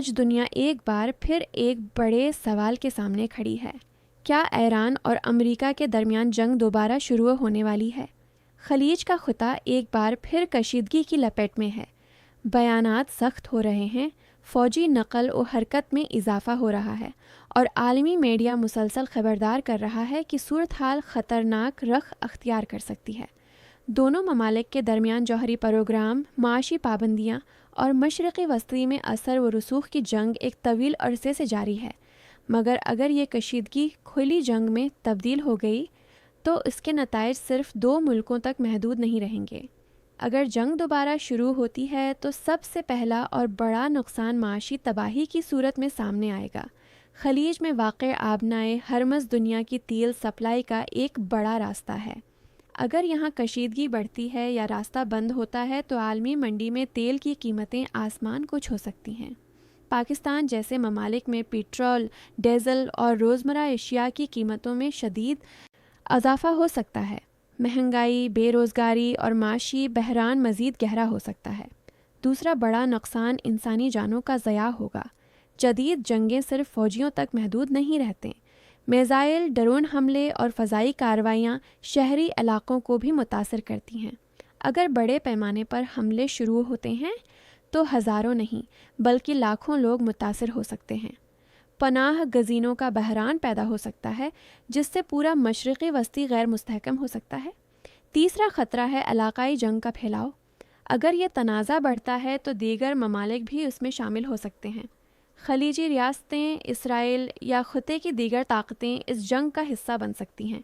آج دنیا ایک بار پھر ایک بڑے سوال کے سامنے کھڑی ہے۔ کیا ایران اور امریکہ کے درمیان جنگ دوبارہ شروع ہونے والی ہے؟ خلیج کا خطہ ایک بار پھر کشیدگی کی لپیٹ میں ہے۔ بیانات سخت ہو رہے ہیں، فوجی نقل و حرکت میں اضافہ ہو رہا ہے اور عالمی میڈیا مسلسل خبردار کر رہا ہے کہ صورتحال خطرناک رخ اختیار کر سکتی ہے۔ دونوں ممالک کے درمیان جوہری پروگرام، معاشی پابندیاں اور مشرقی وسطی میں اثر و رسوخ کی جنگ ایک طویل عرصے سے جاری ہے، مگر اگر یہ کشیدگی کھلی جنگ میں تبدیل ہو گئی تو اس کے نتائج صرف 2 ملکوں تک محدود نہیں رہیں گے۔ اگر جنگ دوبارہ شروع ہوتی ہے تو سب سے پہلا اور بڑا نقصان معاشی تباہی کی صورت میں سامنے آئے گا۔ خلیج میں واقع آبنائے ہرمز دنیا کی تیل سپلائی کا ایک بڑا راستہ ہے۔ اگر یہاں کشیدگی بڑھتی ہے یا راستہ بند ہوتا ہے تو عالمی منڈی میں تیل کی قیمتیں آسمان کو چھو سکتی ہیں۔ پاکستان جیسے ممالک میں پیٹرول، ڈیزل اور روزمرہ اشیاء کی قیمتوں میں شدید اضافہ ہو سکتا ہے۔ مہنگائی، بے روزگاری اور معاشی بحران مزید گہرا ہو سکتا ہے۔ دوسرا بڑا نقصان انسانی جانوں کا ضیاع ہوگا۔ جدید جنگیں صرف فوجیوں تک محدود نہیں رہتے۔ میزائل، ڈرون حملے اور فضائی کارروائیاں شہری علاقوں کو بھی متاثر کرتی ہیں۔ اگر بڑے پیمانے پر حملے شروع ہوتے ہیں تو ہزاروں نہیں بلکہ لاکھوں لوگ متاثر ہو سکتے ہیں۔ پناہ گزینوں کا بحران پیدا ہو سکتا ہے جس سے پورا مشرقی وسطی غیر مستحکم ہو سکتا ہے۔ تیسرا خطرہ ہے علاقائی جنگ کا پھیلاؤ۔ اگر یہ تنازع بڑھتا ہے تو دیگر ممالک بھی اس میں شامل ہو سکتے ہیں۔ خلیجی ریاستیں، اسرائیل یا خطے کی دیگر طاقتیں اس جنگ کا حصہ بن سکتی ہیں،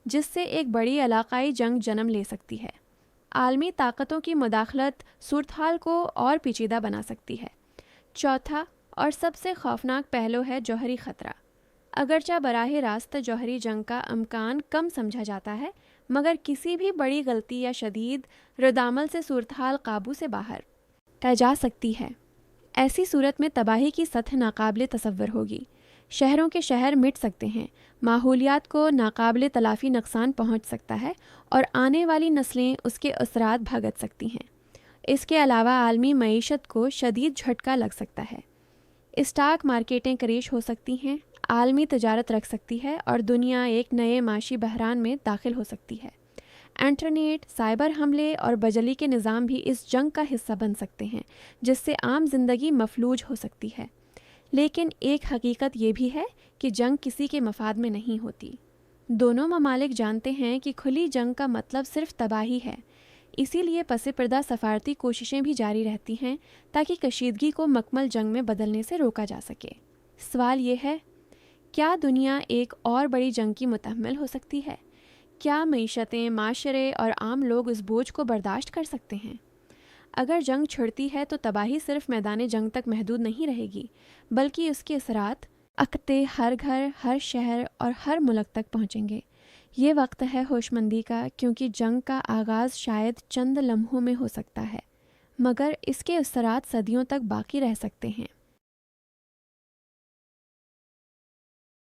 جس سے ایک بڑی علاقائی جنگ جنم لے سکتی ہے۔ عالمی طاقتوں کی مداخلت صورتحال کو اور پیچیدہ بنا سکتی ہے۔ چوتھا اور سب سے خوفناک پہلو ہے جوہری خطرہ۔ اگرچہ براہ راست جوہری جنگ کا امکان کم سمجھا جاتا ہے، مگر کسی بھی بڑی غلطی یا شدید ردعمل سے صورتحال قابو سے باہر جا سکتی ہے۔ ایسی صورت میں تباہی کی سطح ناقابل تصور ہوگی۔ شہروں کے شہر مٹ سکتے ہیں، ماحولیات کو ناقابل تلافی نقصان پہنچ سکتا ہے اور آنے والی نسلیں اس کے اثرات بھگت سکتی ہیں۔ اس کے علاوہ عالمی معیشت کو شدید جھٹکا لگ سکتا ہے۔ اسٹاک مارکیٹیں کریش ہو سکتی ہیں، عالمی تجارت رک سکتی ہے اور دنیا ایک نئے معاشی بحران میں داخل ہو سکتی ہے۔ انٹرنیٹ، سائبر حملے اور بجلی کے نظام بھی اس جنگ کا حصہ بن سکتے ہیں، جس سے عام زندگی مفلوج ہو سکتی ہے۔ لیکن ایک حقیقت یہ بھی ہے کہ جنگ کسی کے مفاد میں نہیں ہوتی۔ دونوں ممالک جانتے ہیں کہ کھلی جنگ کا مطلب صرف تباہی ہے، اسی لیے پس پردہ سفارتی کوششیں بھی جاری رہتی ہیں تاکہ کشیدگی کو مکمل جنگ میں بدلنے سے روکا جا سکے۔ سوال یہ ہے، کیا دنیا ایک اور بڑی جنگ کی متحمل ہو سکتی ہے؟ کیا معیشتیں، معاشرے اور عام لوگ اس بوجھ کو برداشت کر سکتے ہیں؟ اگر جنگ چھڑتی ہے تو تباہی صرف میدان جنگ تک محدود نہیں رہے گی، بلکہ اس کے اثرات اکتے ہر گھر، ہر شہر اور ہر ملک تک پہنچیں گے۔ یہ وقت ہے ہوش مندی کا، کیونکہ جنگ کا آغاز شاید چند لمحوں میں ہو سکتا ہے، مگر اس کے اثرات صدیوں تک باقی رہ سکتے ہیں۔